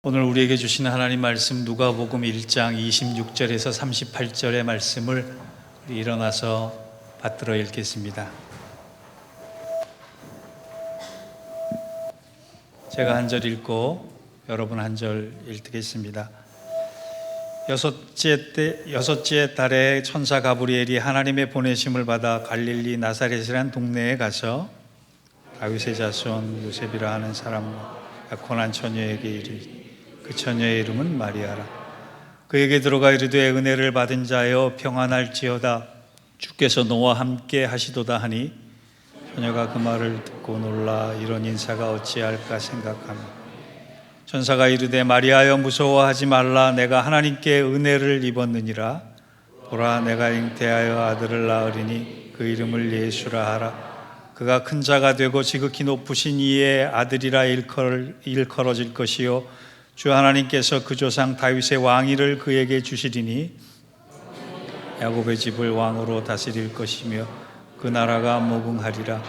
오늘 우리에게 주시는 하나님 말씀 누가복음 1장 26절에서 38절의 말씀을 우리 일어나서 받들어 읽겠습니다. 제가 한 절 읽고 여러분 한 절 읽겠습니다. 여섯째 달에 천사 가브리엘이 하나님의 보내심을 받아 갈릴리 나사렛이라는 동네에 가서 다윗의 자손 요셉이라 하는 사람과 약혼한 처녀에게 이르니 그 처녀의 이름은 마리아라. 그에게 들어가 이르되 은혜를 받은 자여 평안할지어다, 주께서 너와 함께 하시도다 하니 처녀가 그 말을 듣고 놀라 이런 인사가 어찌할까 생각하며 천사가 이르되 마리아여 무서워하지 말라, 내가 하나님께 은혜를 입었느니라. 보라, 내가 잉태하여 아들을 낳으리니 그 이름을 예수라 하라. 그가 큰 자가 되고 지극히 높으신 이의 아들이라 일컬어질 것이요 주 하나님께서 그 조상 다윗의 왕위를 그에게 주시리니 야곱의 집을 왕으로 다스릴 것이며 그 나라가 무궁하리라.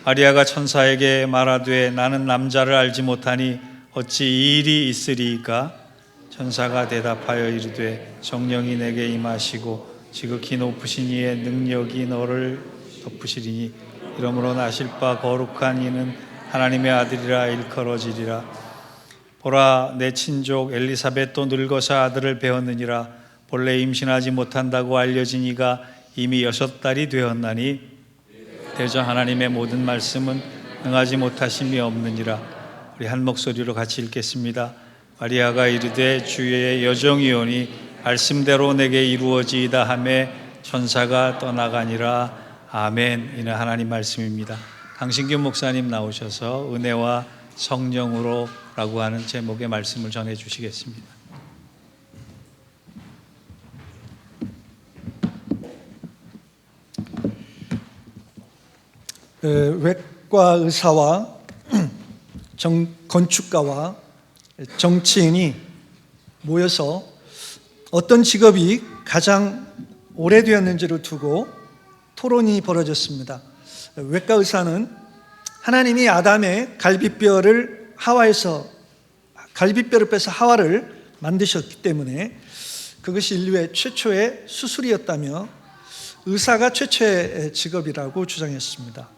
마리아가 천사에게 말하되 나는 남자를 알지 못하니 어찌 이 일이 있으리이까? 천사가 대답하여 이르되 성령이 내게 임하시고 지극히 높으신 이의 능력이 너를 덮으시리니 이러므로 나실 바 거룩한 이는 하나님의 아들이라 일컬어지리라. 보라, 내 친족 엘리사벳도 늙어서 아들을 배었느니라. 본래 임신하지 못한다고 알려진 이가 이미 6달이 되었나니 대저 하나님의 모든 말씀은 응하지 못하심이 없느니라. 우리 한 목소리로 같이 읽겠습니다. 마리아가 이르되 주의 여종이오니 말씀대로 내게 이루어지이다 하매 천사가 떠나가니라. 아멘. 이는 하나님 말씀입니다. 강신규 목사님 나오셔서 은혜와 성령으로 라고 하는 제목의 말씀을 전해 주시겠습니다. 외과 의사와 건축가와 정치인이 모여서 어떤 직업이 가장 오래되었는지를 두고 토론이 벌어졌습니다. 외과 의사는 하나님이 아담의 갈비뼈를 빼서 하와를 만드셨기 때문에 그것이 인류의 최초의 수술이었다며 의사가 최초의 직업이라고 주장했습니다.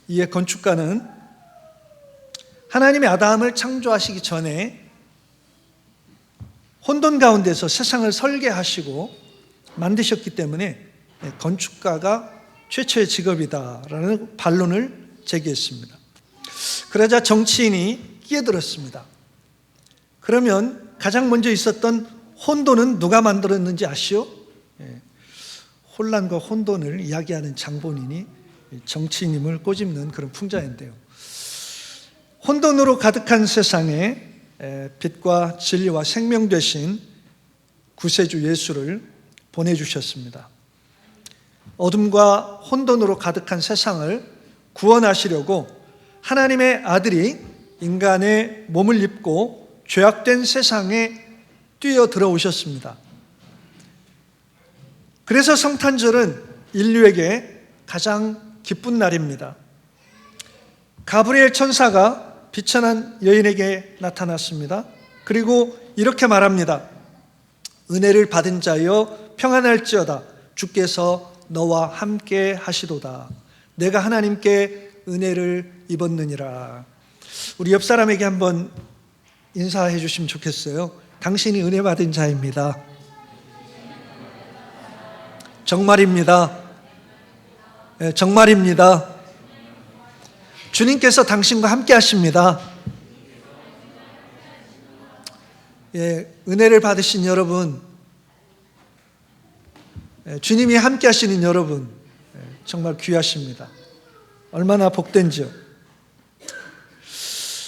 이에 건축가는 하나님이 아담을 창조하시기 전에 혼돈 가운데서 세상을 설계하시고 만드셨기 때문에 건축가가 최초의 직업이다라는 반론을 제기했습니다. 그러자 정치인이 끼어들었습니다. 그러면 가장 먼저 있었던 혼돈은 누가 만들었는지 아시오? 혼란과 혼돈을 이야기하는 장본인이 정치인임을 꼬집는 그런 풍자인데요. 혼돈으로 가득한 세상에 빛과 진리와 생명 되신 구세주 예수를 보내주셨습니다. 어둠과 혼돈으로 가득한 세상을 구원하시려고 하나님의 아들이 인간의 몸을 입고 죄악된 세상에 뛰어 들어오셨습니다. 그래서 성탄절은 인류에게 가장 기쁜 날입니다. 가브리엘 천사가 비천한 여인에게 나타났습니다. 그리고 이렇게 말합니다. 은혜를 받은 자여 평안할지어다, 주께서 너와 함께 하시도다. 내가 하나님께 은혜를 입었느니라. 우리 옆 사람에게 한번 인사해 주시면 좋겠어요. 당신이 은혜 받은 자입니다. 정말입니다. 정말입니다. 주님께서 당신과 함께 하십니다. 은혜를 받으신 여러분, 주님이 함께 하시는 여러분, 정말 귀하십니다. 얼마나 복된지요.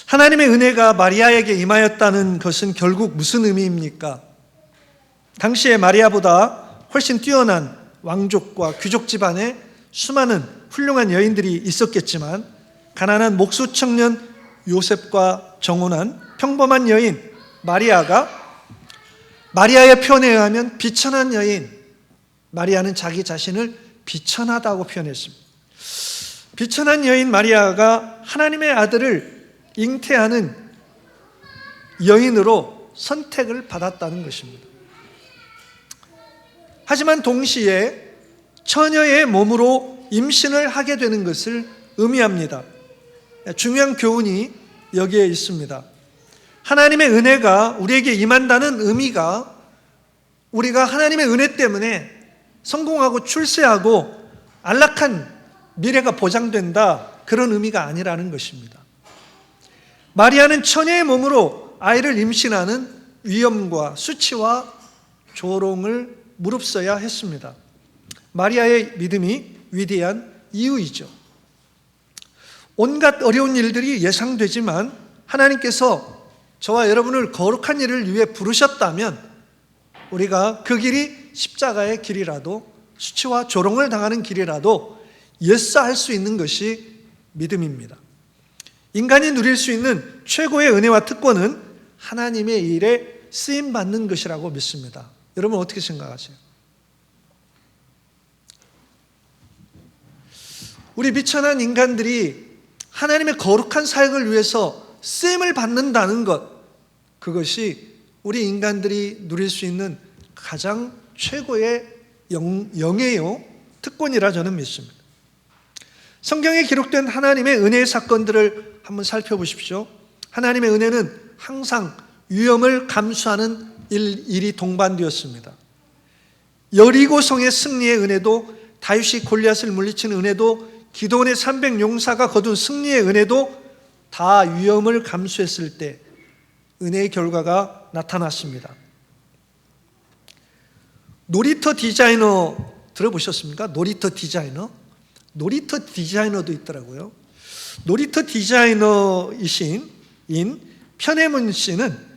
하나님의 은혜가 마리아에게 임하였다는 것은 결국 무슨 의미입니까? 당시에 마리아보다 훨씬 뛰어난 왕족과 귀족 집안에 수많은 훌륭한 여인들이 있었겠지만 가난한 목수 청년 요셉과 정혼한 평범한 여인 마리아의 표현에 의하면 비천한 여인, 마리아는 자기 자신을 비천하다고 표현했습니다. 비천한 여인 마리아가 하나님의 아들을 잉태하는 여인으로 선택을 받았다는 것입니다. 하지만 동시에 처녀의 몸으로 임신을 하게 되는 것을 의미합니다. 중요한 교훈이 여기에 있습니다. 하나님의 은혜가 우리에게 임한다는 의미가 우리가 하나님의 은혜 때문에 성공하고 출세하고 안락한 미래가 보장된다, 그런 의미가 아니라는 것입니다. 마리아는 처녀의 몸으로 아이를 임신하는 위험과 수치와 조롱을 무릅써야 했습니다. 마리아의 믿음이 위대한 이유이죠. 온갖 어려운 일들이 예상되지만 하나님께서 저와 여러분을 거룩한 일을 위해 부르셨다면 우리가 그 길이 십자가의 길이라도, 수치와 조롱을 당하는 길이라도 예스할 수 있는 것이 믿음입니다. 인간이 누릴 수 있는 최고의 은혜와 특권은 하나님의 일에 쓰임받는 것이라고 믿습니다. 여러분 어떻게 생각하세요? 우리 미천한 인간들이 하나님의 거룩한 사역을 위해서 쓰임을 받는다는 것, 그것이 우리 인간들이 누릴 수 있는 가장 최고의 영예요, 특권이라 저는 믿습니다. 성경에 기록된 하나님의 은혜의 사건들을 한번 살펴보십시오. 하나님의 은혜는 항상 위험을 감수하는 일이 동반되었습니다. 여리고성의 승리의 은혜도, 다윗이 골리앗을 물리친 은혜도, 기드온의 300 용사가 거둔 승리의 은혜도 다 위험을 감수했을 때 은혜의 결과가 나타났습니다. 놀이터 디자이너 들어보셨습니까? 놀이터 디자이너? 놀이터 디자이너도 있더라고요. 놀이터 디자이너이신 편혜문 씨는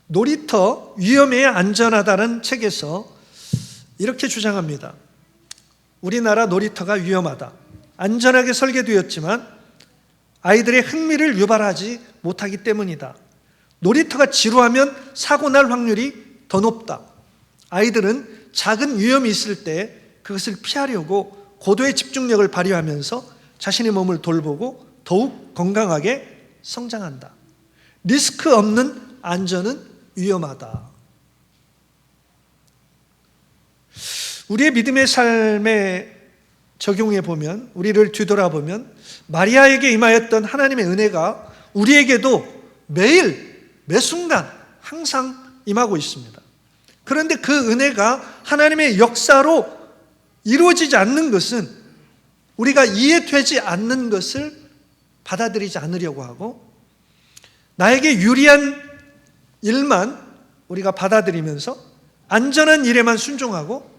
놀이터 위험해야 안전하다는 책에서 이렇게 주장합니다. 우리나라 놀이터가 위험하다. 안전하게 설계되었지만 아이들의 흥미를 유발하지 못하기 때문이다. 놀이터가 지루하면 사고 날 확률이 더 높다. 아이들은 작은 위험이 있을 때 그것을 피하려고 고도의 집중력을 발휘하면서 자신의 몸을 돌보고 더욱 건강하게 성장한다. 리스크 없는 안전은 위험하다. 우리의 믿음의 삶에 적용해 보면, 우리를 뒤돌아보면 마리아에게 임하였던 하나님의 은혜가 우리에게도 매일, 매 순간 항상 임하고 있습니다. 그런데 그 은혜가 하나님의 역사로 이루어지지 않는 것은 우리가 이해되지 않는 것을 받아들이지 않으려고 하고, 나에게 유리한 일만 우리가 받아들이면서 안전한 일에만 순종하고,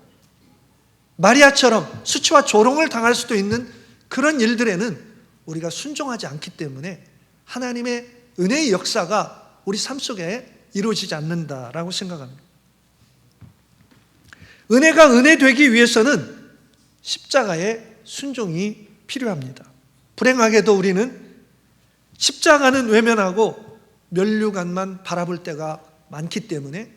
마리아처럼 수치와 조롱을 당할 수도 있는 그런 일들에는 우리가 순종하지 않기 때문에 하나님의 은혜의 역사가 우리 삶 속에 이루어지지 않는다라고 생각합니다. 은혜가 은혜 되기 위해서는 십자가의 순종이 필요합니다. 불행하게도 우리는 십자가는 외면하고 면류관만 바라볼 때가 많기 때문에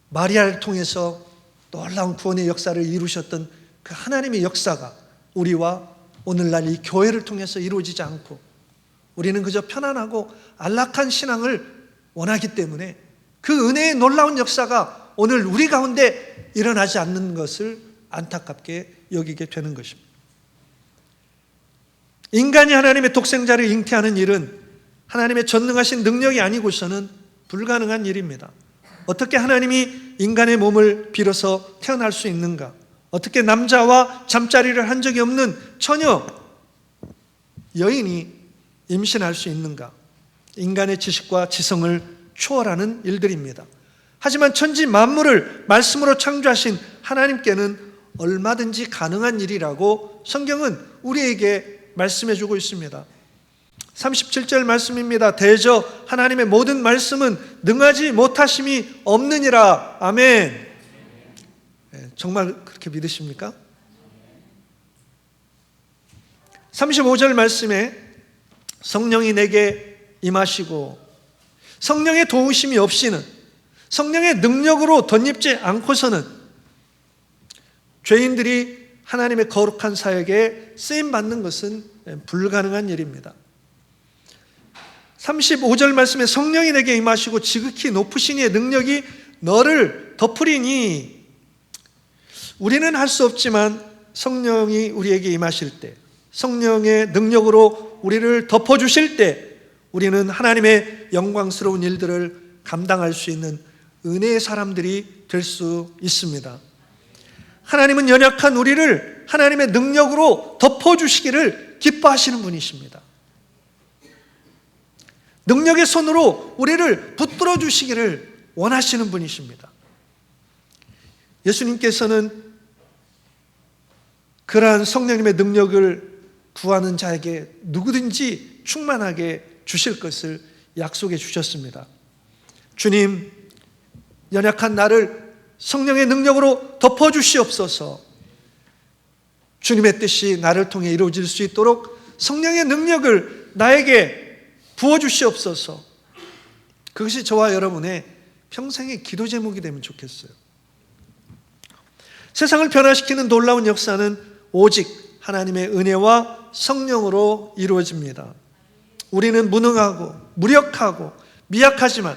마리아를 통해서 놀라운 구원의 역사를 이루셨던 그 하나님의 역사가 우리와 오늘날 이 교회를 통해서 이루어지지 않고, 우리는 그저 편안하고 안락한 신앙을 원하기 때문에 그 은혜의 놀라운 역사가 오늘 우리 가운데 일어나지 않는 것을 안타깝게 여기게 되는 것입니다. 인간이 하나님의 독생자를 잉태하는 일은 하나님의 전능하신 능력이 아니고서는 불가능한 일입니다. 어떻게 하나님이 인간의 몸을 빌어서 태어날 수 있는가? 어떻게 남자와 잠자리를 한 적이 없는 처녀, 여인이 임신할 수 있는가? 인간의 지식과 지성을 초월하는 일들입니다. 하지만 천지 만물을 말씀으로 창조하신 하나님께는 얼마든지 가능한 일이라고 성경은 우리에게 말씀해 주고 있습니다. 37절 말씀입니다. 대저 하나님의 모든 말씀은 능하지 못하심이 없느니라. 아멘. 정말 그렇게 믿으십니까? 35절 말씀에 성령이 내게 임하시고 성령의 도우심이 없이는, 성령의 능력으로 덧입지 않고서는 죄인들이 하나님의 거룩한 사역에 쓰임받는 것은 불가능한 일입니다. 35절 말씀에 성령이 내게 임하시고 지극히 높으신 이의 능력이 너를 덮으리니, 우리는 할 수 없지만 성령이 우리에게 임하실 때, 성령의 능력으로 우리를 덮어주실 때 우리는 하나님의 영광스러운 일들을 감당할 수 있는 은혜의 사람들이 될 수 있습니다. 하나님은 연약한 우리를 하나님의 능력으로 덮어주시기를 기뻐하시는 분이십니다. 능력의 손으로 우리를 붙들어 주시기를 원하시는 분이십니다. 예수님께서는 그러한 성령님의 능력을 구하는 자에게 누구든지 충만하게 주실 것을 약속해 주셨습니다. 주님, 연약한 나를 성령의 능력으로 덮어주시옵소서. 주님의 뜻이 나를 통해 이루어질 수 있도록 성령의 능력을 나에게 부어주시옵소서. 그것이 저와 여러분의 평생의 기도 제목이 되면 좋겠어요. 세상을 변화시키는 놀라운 역사는 오직 하나님의 은혜와 성령으로 이루어집니다. 우리는 무능하고 무력하고 미약하지만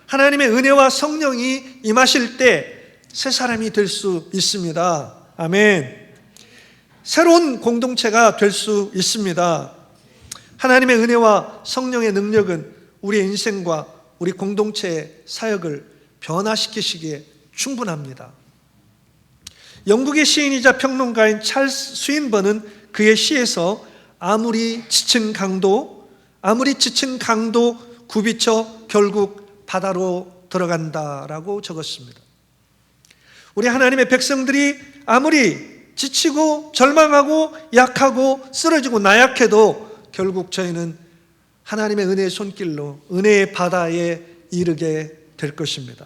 하나님의 은혜와 성령이 임하실 때 새 사람이 될 수 있습니다. 아멘. 새로운 공동체가 될 수 있습니다. 하나님의 은혜와 성령의 능력은 우리의 인생과 우리 공동체의 사역을 변화시키시기에 충분합니다. 영국의 시인이자 평론가인 찰스 스윈버는 그의 시에서 아무리 지친 강도 굽이쳐 결국 바다로 들어간다라고 적었습니다. 우리 하나님의 백성들이 아무리 지치고 절망하고 약하고 쓰러지고 나약해도 결국 저희는 하나님의 은혜의 손길로 은혜의 바다에 이르게 될 것입니다.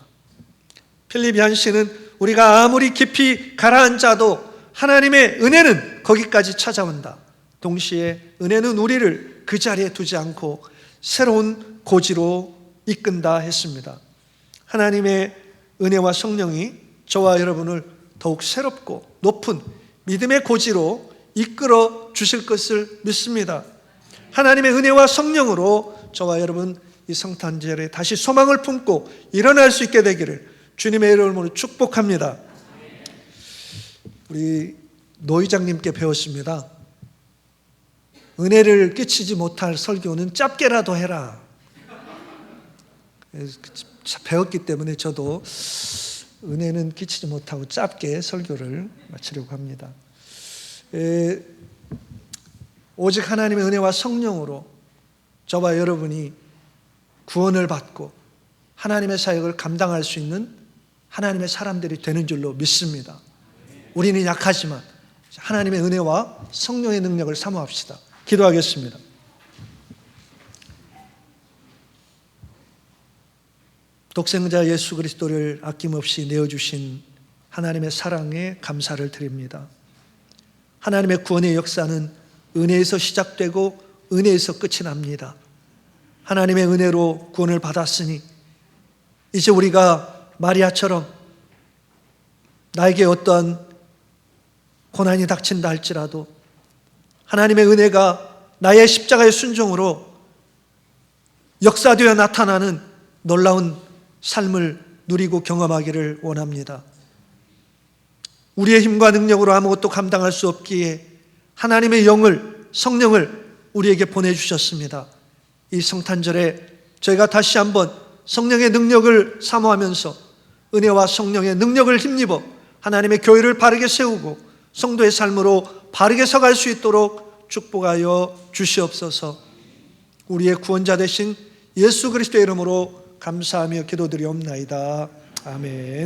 필립 얀시는 우리가 아무리 깊이 가라앉아도 하나님의 은혜는 거기까지 찾아온다. 동시에 은혜는 우리를 그 자리에 두지 않고 새로운 고지로 이끈다 했습니다. 하나님의 은혜와 성령이 저와 여러분을 더욱 새롭고 높은 믿음의 고지로 이끌어 주실 것을 믿습니다. 하나님의 은혜와 성령으로 저와 여러분 이 성탄절에 다시 소망을 품고 일어날 수 있게 되기를 주님의 이름으로 축복합니다. 우리 노 이장님께 배웠습니다. 은혜를 끼치지 못할 설교는 짧게라도 해라. 배웠기 때문에 저도 은혜는 끼치지 못하고 짧게 설교를 마치려고 합니다. 오직 하나님의 은혜와 성령으로 저와 여러분이 구원을 받고 하나님의 사역을 감당할 수 있는 하나님의 사람들이 되는 줄로 믿습니다. 우리는 약하지만 하나님의 은혜와 성령의 능력을 사모합시다. 기도하겠습니다. 독생자 예수 그리스도를 아낌없이 내어주신 하나님의 사랑에 감사를 드립니다. 하나님의 구원의 역사는 은혜에서 시작되고 은혜에서 끝이 납니다. 하나님의 은혜로 구원을 받았으니 이제 우리가 마리아처럼 나에게 어떠한 고난이 닥친다 할지라도 하나님의 은혜가 나의 십자가의 순종으로 역사되어 나타나는 놀라운 삶을 누리고 경험하기를 원합니다. 우리의 힘과 능력으로 아무것도 감당할 수 없기에 하나님의 영을, 성령을 우리에게 보내주셨습니다. 이 성탄절에 저희가 다시 한번 성령의 능력을 사모하면서 은혜와 성령의 능력을 힘입어 하나님의 교회를 바르게 세우고 성도의 삶으로 바르게 서갈 수 있도록 축복하여 주시옵소서. 우리의 구원자 되신 예수 그리스도의 이름으로 감사하며 기도드리옵나이다. 아멘.